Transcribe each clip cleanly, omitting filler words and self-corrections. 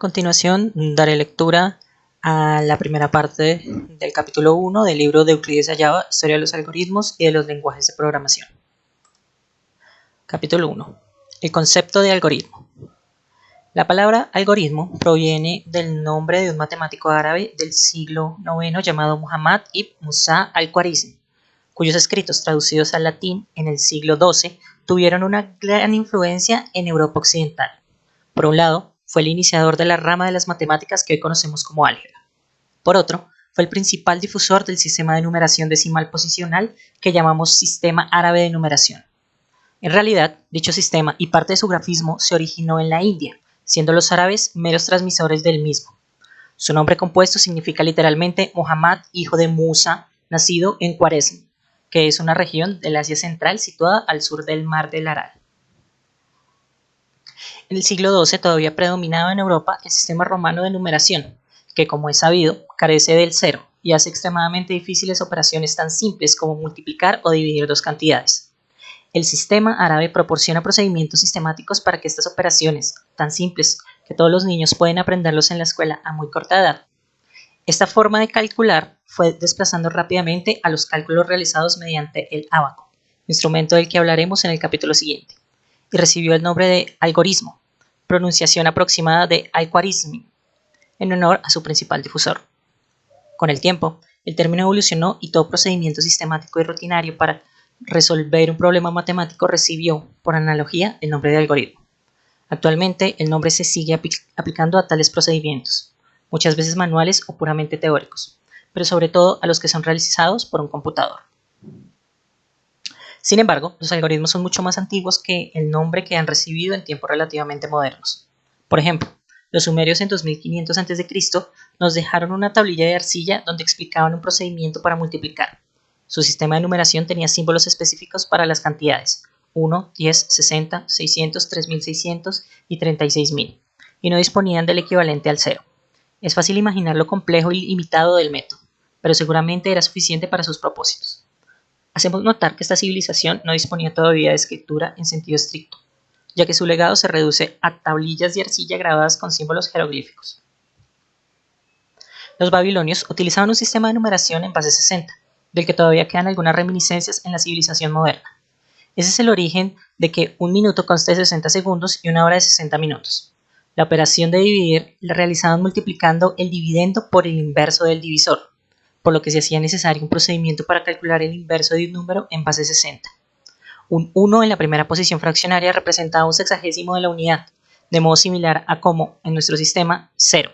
continuación daré lectura a la primera parte del capítulo 1 del libro de Euclides a Java, Historia de los algoritmos y de los lenguajes de programación. Capítulo 1. El concepto de algoritmo. La palabra algoritmo proviene del nombre de un matemático árabe del siglo IX llamado Muhammad ibn Musa al-Khwarizmi, cuyos escritos traducidos al latín en el siglo XII tuvieron una gran influencia en Europa occidental. Por un lado, fue el iniciador de la rama de las matemáticas que hoy conocemos como álgebra. Por otro, fue el principal difusor del sistema de numeración decimal posicional que llamamos sistema árabe de numeración. En realidad, dicho sistema y parte de su grafismo se originó en la India, siendo los árabes meros transmisores del mismo. Su nombre compuesto significa literalmente Muhammad, hijo de Musa, nacido en Khwarezm, que es una región del Asia Central situada al sur del mar del Aral. En el siglo XII todavía predominaba en Europa el sistema romano de numeración, que como es sabido, carece del cero y hace extremadamente difíciles operaciones tan simples como multiplicar o dividir dos cantidades. El sistema árabe proporciona procedimientos sistemáticos para que estas operaciones, tan simples que todos los niños pueden aprenderlos en la escuela a muy corta edad. Esta forma de calcular fue desplazando rápidamente a los cálculos realizados mediante el ábaco, instrumento del que hablaremos en el capítulo siguiente, y recibió el nombre de algoritmo, pronunciación aproximada de al-Khwarizmi, en honor a su principal difusor. Con el tiempo, el término evolucionó y todo procedimiento sistemático y rutinario para resolver un problema matemático recibió, por analogía, el nombre de algoritmo. Actualmente, el nombre se sigue aplicando a tales procedimientos, muchas veces manuales o puramente teóricos, pero sobre todo a los que son realizados por un computador. Sin embargo, los algoritmos son mucho más antiguos que el nombre que han recibido en tiempos relativamente modernos. Por ejemplo, los sumerios en 2500 a.C. nos dejaron una tablilla de arcilla donde explicaban un procedimiento para multiplicar. Su sistema de numeración tenía símbolos específicos para las cantidades 1, 10, 60, 600, 3600 y 36000, y no disponían del equivalente al cero. Es fácil imaginar lo complejo y limitado del método, pero seguramente era suficiente para sus propósitos. Hacemos notar que esta civilización no disponía todavía de escritura en sentido estricto, ya que su legado se reduce a tablillas de arcilla grabadas con símbolos jeroglíficos. Los babilonios utilizaban un sistema de numeración en base 60, del que todavía quedan algunas reminiscencias en la civilización moderna. Ese es el origen de que un minuto conste de 60 segundos y una hora de 60 minutos. La operación de dividir la realizaban multiplicando el dividendo por el inverso del divisor, por lo que se hacía necesario un procedimiento para calcular el inverso de un número en base 60. Un 1 en la primera posición fraccionaria representaba un sexagésimo de la unidad, de modo similar a como, en nuestro sistema, 0.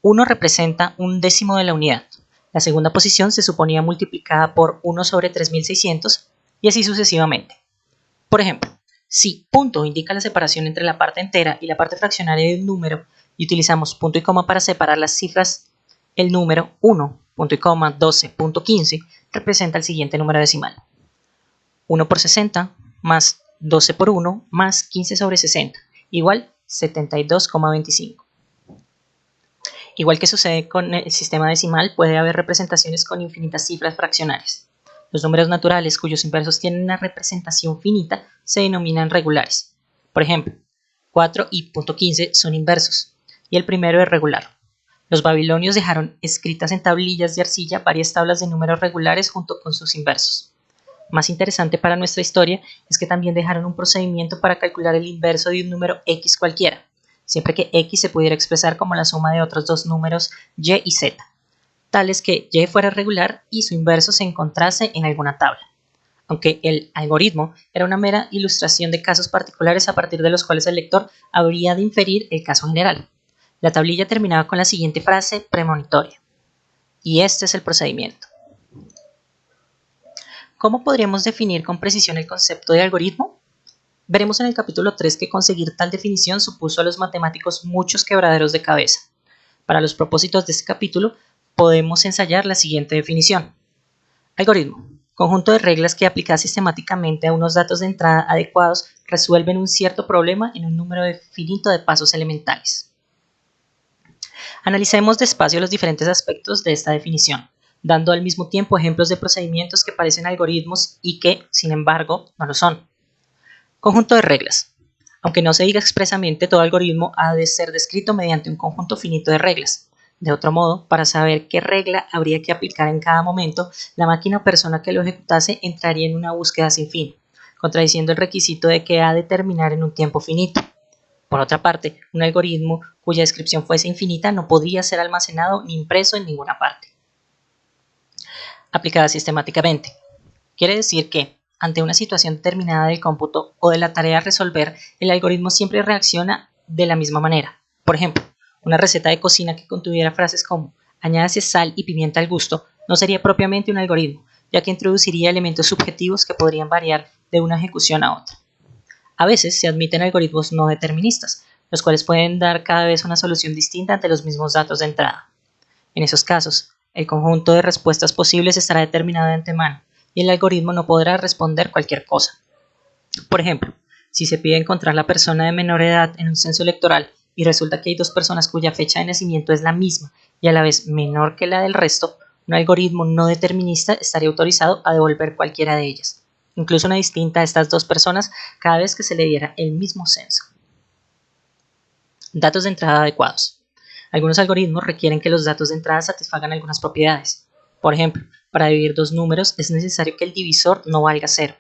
1 representa un décimo de la unidad. La segunda posición se suponía multiplicada por 1 sobre 3600 y así sucesivamente. Por ejemplo, si punto indica la separación entre la parte entera y la parte fraccionaria de un número y utilizamos punto y coma para separar las cifras, el número 1, punto y coma 12.15 representa el siguiente número decimal. 1 por 60 más 12 por 1 más 15 sobre 60 igual 72,25. Igual que sucede con el sistema decimal, puede haber representaciones con infinitas cifras fraccionarias. Los números naturales cuyos inversos tienen una representación finita se denominan regulares. Por ejemplo, 4 y .15 son inversos, y el primero es regular. Los babilonios dejaron escritas en tablillas de arcilla varias tablas de números regulares junto con sus inversos. Más interesante para nuestra historia es que también dejaron un procedimiento para calcular el inverso de un número x cualquiera, siempre que x se pudiera expresar como la suma de otros dos números y y z, tales que y fuera regular y su inverso se encontrase en alguna tabla, aunque el algoritmo era una mera ilustración de casos particulares a partir de los cuales el lector habría de inferir el caso general. La tablilla terminaba con la siguiente frase premonitoria: y este es el procedimiento. ¿Cómo podríamos definir con precisión el concepto de algoritmo? Veremos en el capítulo 3 que conseguir tal definición supuso a los matemáticos muchos quebraderos de cabeza. Para los propósitos de este capítulo, podemos ensayar la siguiente definición. Algoritmo: conjunto de reglas que aplicadas sistemáticamente a unos datos de entrada adecuados resuelven un cierto problema en un número finito de pasos elementales. Analicemos despacio los diferentes aspectos de esta definición, dando al mismo tiempo ejemplos de procedimientos que parecen algoritmos y que, sin embargo, no lo son. Conjunto de reglas. Aunque no se diga expresamente, todo algoritmo ha de ser descrito mediante un conjunto finito de reglas. De otro modo, para saber qué regla habría que aplicar en cada momento, la máquina o persona que lo ejecutase entraría en una búsqueda sin fin, contradiciendo el requisito de que ha de terminar en un tiempo finito. Por otra parte, un algoritmo cuya descripción fuese infinita no podría ser almacenado ni impreso en ninguna parte. Aplicada sistemáticamente. Quiere decir que, ante una situación determinada del cómputo o de la tarea a resolver, el algoritmo siempre reacciona de la misma manera. Por ejemplo, una receta de cocina que contuviera frases como añádase sal y pimienta al gusto no sería propiamente un algoritmo, ya que introduciría elementos subjetivos que podrían variar de una ejecución a otra. A veces se admiten algoritmos no deterministas, los cuales pueden dar cada vez una solución distinta ante los mismos datos de entrada. En esos casos, el conjunto de respuestas posibles estará determinado de antemano y el algoritmo no podrá responder cualquier cosa. Por ejemplo, si se pide encontrar la persona de menor edad en un censo electoral y resulta que hay dos personas cuya fecha de nacimiento es la misma y a la vez menor que la del resto, un algoritmo no determinista estaría autorizado a devolver cualquiera de ellas, incluso una distinta a estas dos personas cada vez que se le diera el mismo censo. Datos de entrada adecuados. Algunos algoritmos requieren que los datos de entrada satisfagan algunas propiedades. Por ejemplo, para dividir dos números es necesario que el divisor no valga 0.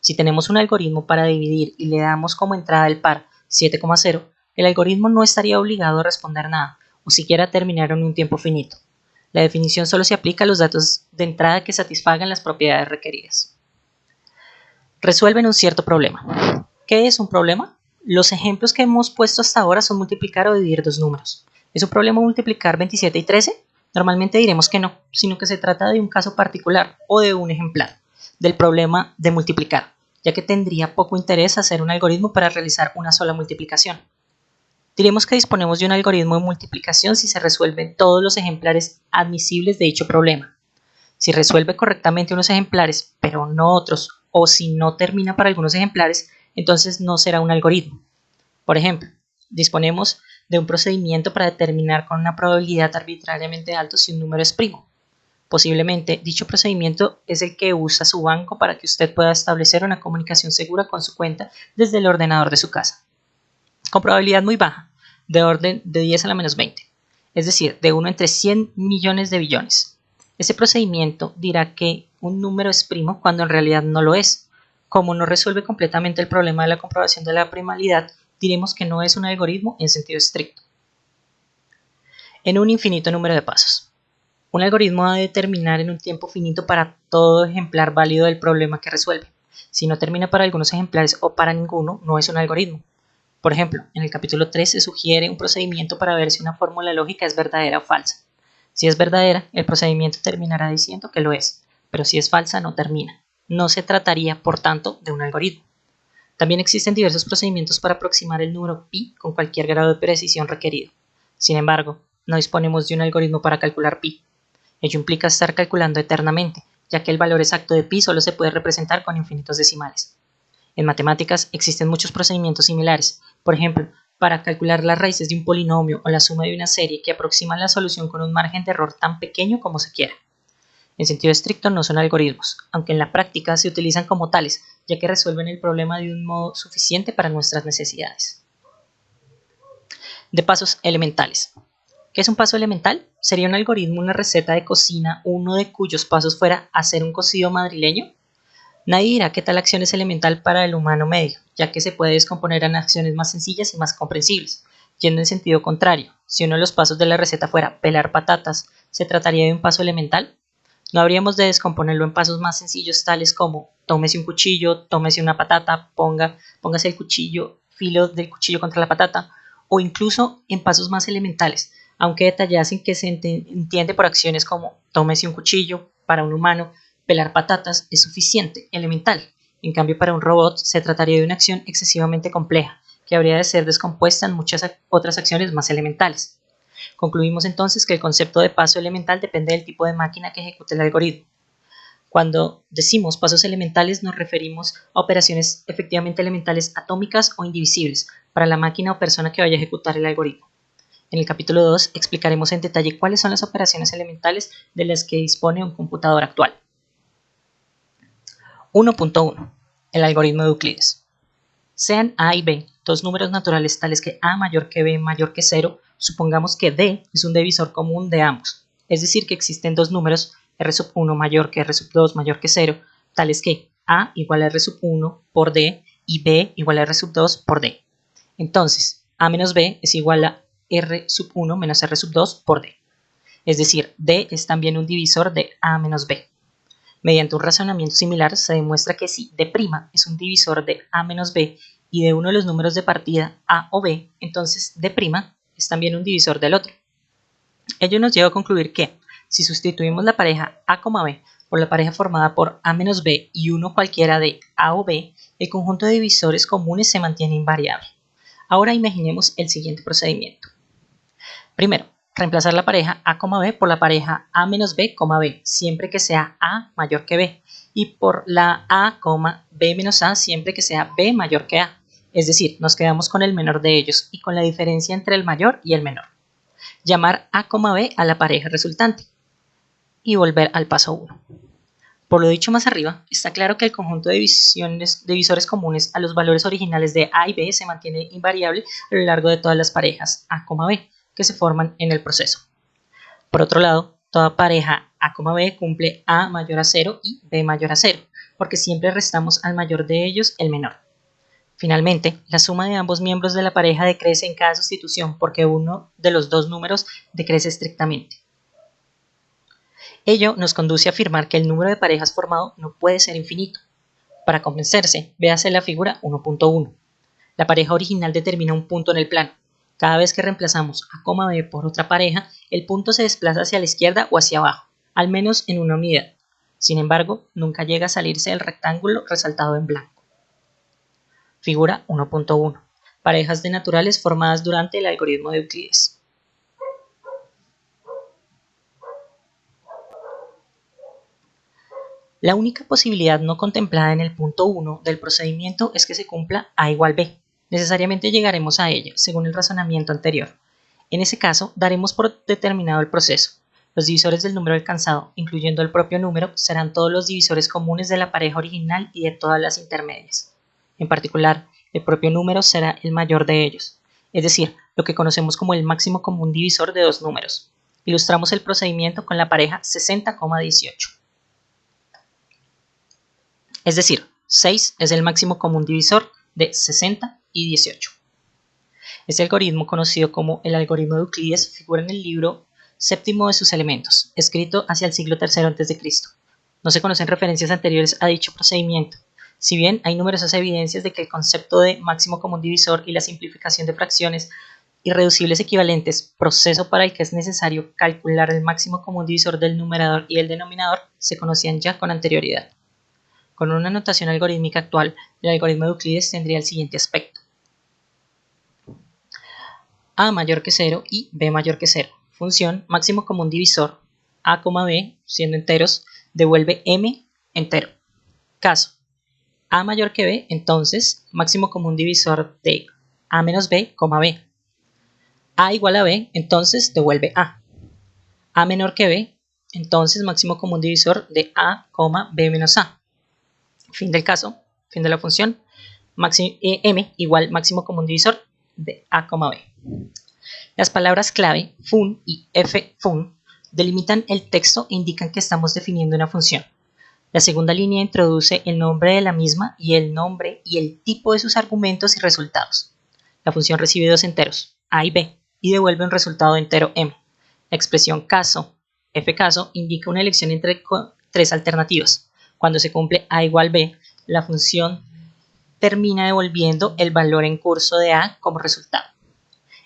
Si tenemos un algoritmo para dividir y le damos como entrada el par 7,0, el algoritmo no estaría obligado a responder nada, o siquiera a terminar en un tiempo finito. La definición solo se aplica a los datos de entrada que satisfagan las propiedades requeridas. Resuelven un cierto problema. ¿Qué es un problema? Los ejemplos que hemos puesto hasta ahora son multiplicar o dividir dos números. ¿Es un problema multiplicar 27 y 13? Normalmente diremos que no, sino que se trata de un caso particular o de un ejemplar del problema de multiplicar, ya que tendría poco interés hacer un algoritmo para realizar una sola multiplicación. Diremos que disponemos de un algoritmo de multiplicación si se resuelven todos los ejemplares admisibles de dicho problema. Si resuelve correctamente unos ejemplares, pero no otros, o si no termina para algunos ejemplares, entonces no será un algoritmo. Por ejemplo, disponemos de un procedimiento para determinar con una probabilidad arbitrariamente alta si un número es primo. Posiblemente dicho procedimiento es el que usa su banco para que usted pueda establecer una comunicación segura con su cuenta desde el ordenador de su casa. Con probabilidad muy baja, de orden de 10 a la menos 20, es decir, de 1 entre 100 millones de billones. Ese procedimiento dirá que un número es primo cuando en realidad no lo es. Como no resuelve completamente el problema de la comprobación de la primalidad, diremos que no es un algoritmo en sentido estricto. En un infinito número de pasos. Un algoritmo ha de terminar en un tiempo finito para todo ejemplar válido del problema que resuelve. Si no termina para algunos ejemplares o para ninguno, no es un algoritmo. Por ejemplo, en el capítulo 3 se sugiere un procedimiento para ver si una fórmula lógica es verdadera o falsa. Si es verdadera, el procedimiento terminará diciendo que lo es, pero si es falsa, no termina. No se trataría, por tanto, de un algoritmo. También existen diversos procedimientos para aproximar el número pi con cualquier grado de precisión requerido. Sin embargo, no disponemos de un algoritmo para calcular pi. Ello implica estar calculando eternamente, ya que el valor exacto de pi solo se puede representar con infinitos decimales. En matemáticas existen muchos procedimientos similares, por ejemplo, para calcular las raíces de un polinomio o la suma de una serie que aproximan la solución con un margen de error tan pequeño como se quiera. En sentido estricto no son algoritmos, aunque en la práctica se utilizan como tales, ya que resuelven el problema de un modo suficiente para nuestras necesidades. De pasos elementales. ¿Qué es un paso elemental? ¿Sería un algoritmo una receta de cocina, uno de cuyos pasos fuera hacer un cocido madrileño? Nadie dirá que tal acción es elemental para el humano medio, ya que se puede descomponer en acciones más sencillas y más comprensibles. Yendo en sentido contrario, si uno de los pasos de la receta fuera pelar patatas, ¿se trataría de un paso elemental? No habríamos de descomponerlo en pasos más sencillos tales como tómese un cuchillo, tómese una patata, póngase el cuchillo, filo del cuchillo contra la patata, o incluso en pasos más elementales, aunque detallasen que se entiende por acciones como tómese un cuchillo, para un humano, pelar patatas es suficiente, elemental. En cambio, para un robot se trataría de una acción excesivamente compleja, que habría de ser descompuesta en muchas otras acciones más elementales. Concluimos entonces que el concepto de paso elemental depende del tipo de máquina que ejecute el algoritmo. Cuando decimos pasos elementales nos referimos a operaciones efectivamente elementales atómicas o indivisibles para la máquina o persona que vaya a ejecutar el algoritmo. En el capítulo 2 explicaremos en detalle cuáles son las operaciones elementales de las que dispone un computador actual. 1.1. El algoritmo de Euclides. Sean A y B dos números naturales tales que A mayor que B mayor que 0, supongamos que D es un divisor común de ambos, es decir que existen dos números R1 mayor que R2 mayor que 0, tales que A igual a R1 por D y B igual a R2 por D. Entonces, A menos B es igual a R1 menos R2 por D. Es decir, D es también un divisor de A menos B. Mediante un razonamiento similar se demuestra que si D' es un divisor de A menos B y de uno de los números de partida A o B, entonces D' es también un divisor del otro. Ello nos lleva a concluir que, si sustituimos la pareja A, B por la pareja formada por A menos B y uno cualquiera de A o B, el conjunto de divisores comunes se mantiene invariable. Ahora imaginemos el siguiente procedimiento. Primero, reemplazar la pareja A, B por la pareja A menos B, B, siempre que sea A mayor que B, y por la A, B menos A siempre que sea B mayor que A. Es decir, nos quedamos con el menor de ellos y con la diferencia entre el mayor y el menor. Llamar A, B a la pareja resultante y volver al paso 1. Por lo dicho más arriba, está claro que el conjunto de divisores comunes a los valores originales de A y B se mantiene invariable a lo largo de todas las parejas A, B que se forman en el proceso. Por otro lado, toda pareja A, B cumple A mayor a 0 y B mayor a 0, porque siempre restamos al mayor de ellos el menor. Finalmente, la suma de ambos miembros de la pareja decrece en cada sustitución porque uno de los dos números decrece estrictamente. Ello nos conduce a afirmar que el número de parejas formado no puede ser infinito. Para convencerse, véase la figura 1.1. La pareja original determina un punto en el plano. Cada vez que reemplazamos A, B por otra pareja, el punto se desplaza hacia la izquierda o hacia abajo, al menos en una unidad. Sin embargo, nunca llega a salirse del rectángulo resaltado en blanco. Figura 1.1. Parejas de naturales formadas durante el algoritmo de Euclides. La única posibilidad no contemplada en el punto 1 del procedimiento es que se cumpla A igual B. Necesariamente llegaremos a ella, según el razonamiento anterior. En ese caso, daremos por determinado el proceso. Los divisores del número alcanzado, incluyendo el propio número, serán todos los divisores comunes de la pareja original y de todas las intermedias. En particular, el propio número será el mayor de ellos, es decir, lo que conocemos como el máximo común divisor de dos números. Ilustramos el procedimiento con la pareja 60,18. Es decir, 6 es el máximo común divisor de 60 y 18. Este algoritmo, conocido como el algoritmo de Euclides, figura en el libro séptimo de sus elementos, escrito hacia el siglo III a.C. No se conocen referencias anteriores a dicho procedimiento, si bien hay numerosas evidencias de que el concepto de máximo común divisor y la simplificación de fracciones irreducibles equivalentes, proceso para el que es necesario calcular el máximo común divisor del numerador y el denominador, se conocían ya con anterioridad. Con una notación algorítmica actual, el algoritmo de Euclides tendría el siguiente aspecto. A mayor que 0 y B mayor que 0. Función máximo común divisor A, B, siendo enteros, devuelve M entero. Caso A mayor que B, entonces máximo común divisor de A menos B, B. A igual a B, entonces devuelve A. A menor que B, entonces máximo común divisor de A, B menos A. Fin del caso, fin de la función, M igual máximo común divisor de A, B. Las palabras clave fun y ffun delimitan el texto e indican que estamos definiendo una función. La segunda línea introduce el nombre de la misma y el nombre y el tipo de sus argumentos y resultados. La función recibe dos enteros, A y B, y devuelve un resultado entero M. La expresión caso, fcaso, indica una elección entre tres alternativas. Cuando se cumple A igual B, la función termina devolviendo el valor en curso de A como resultado.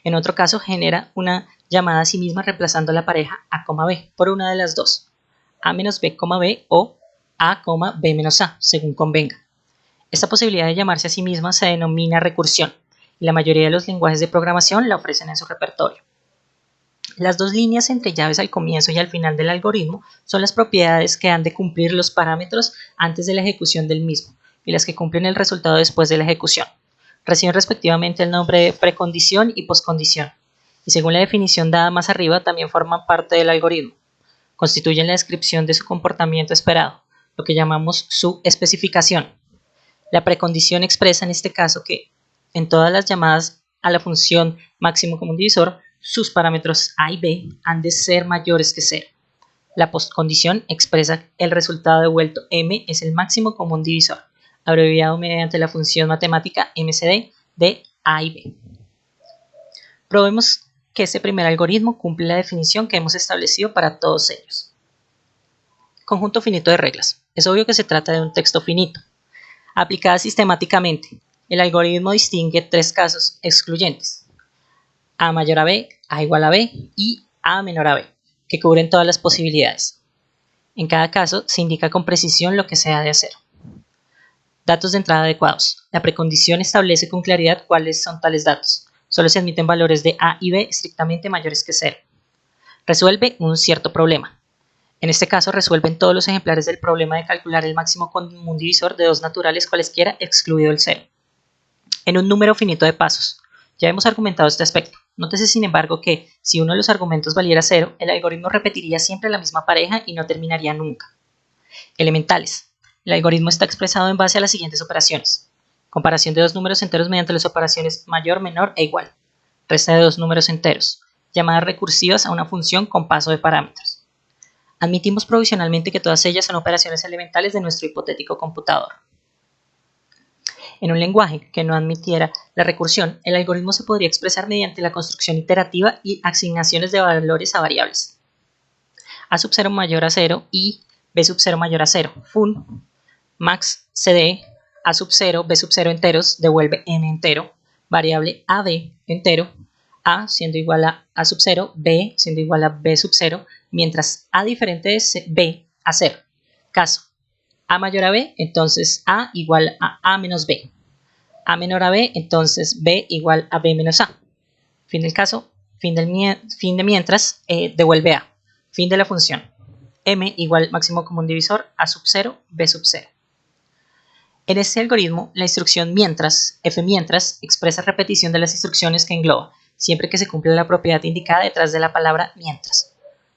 En otro caso, genera una llamada a sí misma reemplazando la pareja A, B por una de las dos, A menos B, B o A, B menos A, según convenga. Esta posibilidad de llamarse a sí misma se denomina recursión, y la mayoría de los lenguajes de programación la ofrecen en su repertorio. Las dos líneas entre llaves al comienzo y al final del algoritmo son las propiedades que han de cumplir los parámetros antes de la ejecución del mismo y las que cumplen el resultado después de la ejecución. Reciben respectivamente el nombre de precondición y poscondición, y según la definición dada más arriba también forman parte del algoritmo. Constituyen la descripción de su comportamiento esperado, lo que llamamos su especificación. La precondición expresa en este caso que en todas las llamadas a la función máximo común divisor, sus parámetros a y b han de ser mayores que 0. La postcondición expresa el resultado devuelto m es el máximo común divisor, abreviado mediante la función matemática MCD de a y b. Probemos que este primer algoritmo cumple la definición que hemos establecido para todos ellos. Conjunto finito de reglas. Es obvio que se trata de un texto finito. Aplicada sistemáticamente, el algoritmo distingue tres casos excluyentes: a mayor a b, a igual a b y a menor a b, que cubren todas las posibilidades. En cada caso se indica con precisión lo que se ha de hacer. Datos de entrada adecuados. La precondición establece con claridad cuáles son tales datos. Solo se admiten valores de a y b estrictamente mayores que 0. Resuelve un cierto problema. En este caso resuelven todos los ejemplares del problema de calcular el máximo común divisor de dos naturales cualesquiera excluido el 0. En un número finito de pasos. Ya hemos argumentado este aspecto. Nótese sin embargo que si uno de los argumentos valiera 0, el algoritmo repetiría siempre la misma pareja y no terminaría nunca. Elementales. El algoritmo está expresado en base a las siguientes operaciones: comparación de dos números enteros mediante las operaciones mayor, menor e igual, resta de dos números enteros, llamadas recursivas a una función con paso de parámetros. Admitimos provisionalmente que todas ellas son operaciones elementales de nuestro hipotético computador. En un lenguaje que no admitiera la recursión, el algoritmo se podría expresar mediante la construcción iterativa y asignaciones de valores a variables. A sub 0 mayor a 0 y b sub 0 mayor a 0, fun, max cd, a sub 0, b sub 0 enteros, devuelve m entero, variable ab entero, a siendo igual a sub 0, b siendo igual a b sub 0, mientras a diferente de b a 0. Caso a mayor a b, entonces a igual a menos b. A menor a b, entonces b igual a b menos a. Fin del caso, fin de mientras, devuelve a. Fin de la función. M igual máximo común divisor a sub 0, b sub 0. En este algoritmo, la instrucción mientras, f mientras, expresa repetición de las instrucciones que engloba, siempre que se cumple la propiedad indicada detrás de la palabra mientras.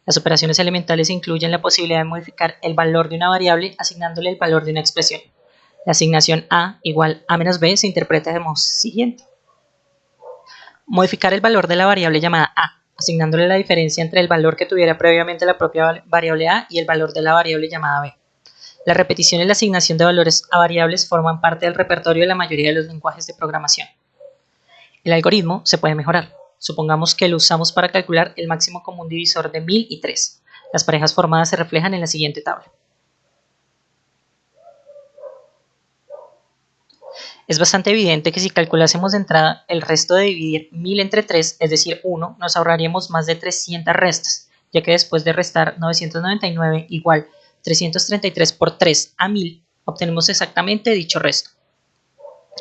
Las operaciones elementales incluyen la posibilidad de modificar el valor de una variable asignándole el valor de una expresión. La asignación a igual a menos b se interpreta de modo siguiente. Modificar el valor de la variable llamada a, asignándole la diferencia entre el valor que tuviera previamente la propia variable a y el valor de la variable llamada b. La repetición y la asignación de valores a variables forman parte del repertorio de la mayoría de los lenguajes de programación. El algoritmo se puede mejorar. Supongamos que lo usamos para calcular el máximo común divisor de 1000 y 3. Las parejas formadas se reflejan en la siguiente tabla. Es bastante evidente que si calculásemos de entrada el resto de dividir 1000 entre 3, es decir, 1, nos ahorraríamos más de 300 restas, ya que después de restar 999 igual 333 por 3 a 1000, obtenemos exactamente dicho resto.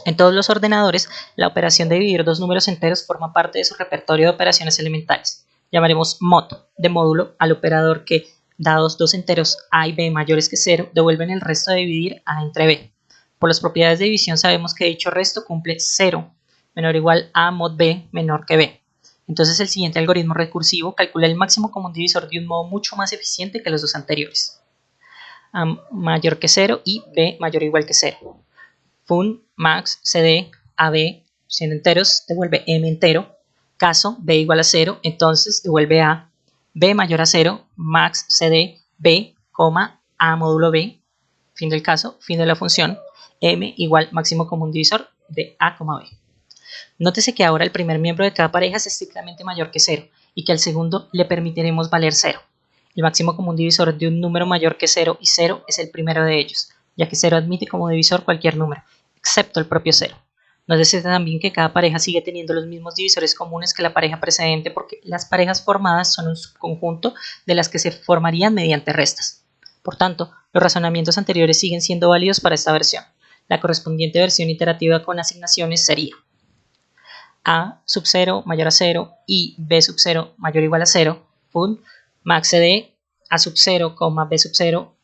En todos los ordenadores, la operación de dividir dos números enteros forma parte de su repertorio de operaciones elementales. Llamaremos mod de módulo al operador que, dados dos enteros a y b mayores que 0, devuelven el resto de dividir a entre b. Por las propiedades de división sabemos que dicho resto cumple 0 menor o igual a mod b menor que b. Entonces el siguiente algoritmo recursivo calcula el máximo común divisor de un modo mucho más eficiente que los dos anteriores. A mayor que 0 y b mayor o igual que 0. Fun, max, cd, ab, siendo enteros, devuelve m entero. Caso b igual a 0, entonces devuelve a. B mayor a 0, max, cd, b, a módulo b. Fin del caso, fin de la función. M igual máximo común divisor de a, b. Nótese que ahora el primer miembro de cada pareja es estrictamente mayor que 0 y que al segundo le permitiremos valer 0. El máximo común divisor de un número mayor que 0 y 0 es el primero de ellos, ya que 0 admite como divisor cualquier número, excepto el propio 0. Nótese también que cada pareja sigue teniendo los mismos divisores comunes que la pareja precedente porque las parejas formadas son un subconjunto de las que se formarían mediante restas. Por tanto, los razonamientos anteriores siguen siendo válidos para esta versión. La correspondiente versión iterativa con asignaciones sería a sub 0 mayor a 0 y b sub 0 mayor o igual a 0, fun, max cd, a sub 0, b sub 0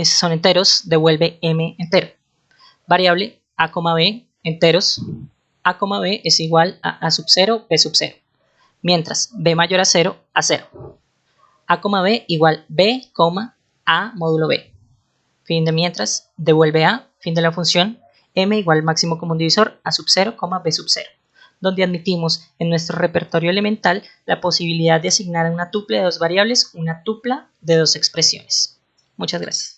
son enteros, devuelve m entero. Variable a, b enteros, a, b es igual a sub 0, b sub 0, mientras b mayor a 0 a 0. A, b igual b, a módulo b. Fin de mientras, devuelve a, fin de la función, m igual máximo común divisor a sub 0, b sub 0, donde admitimos en nuestro repertorio elemental la posibilidad de asignar a una tupla de dos variables una tupla de dos expresiones. Muchas gracias.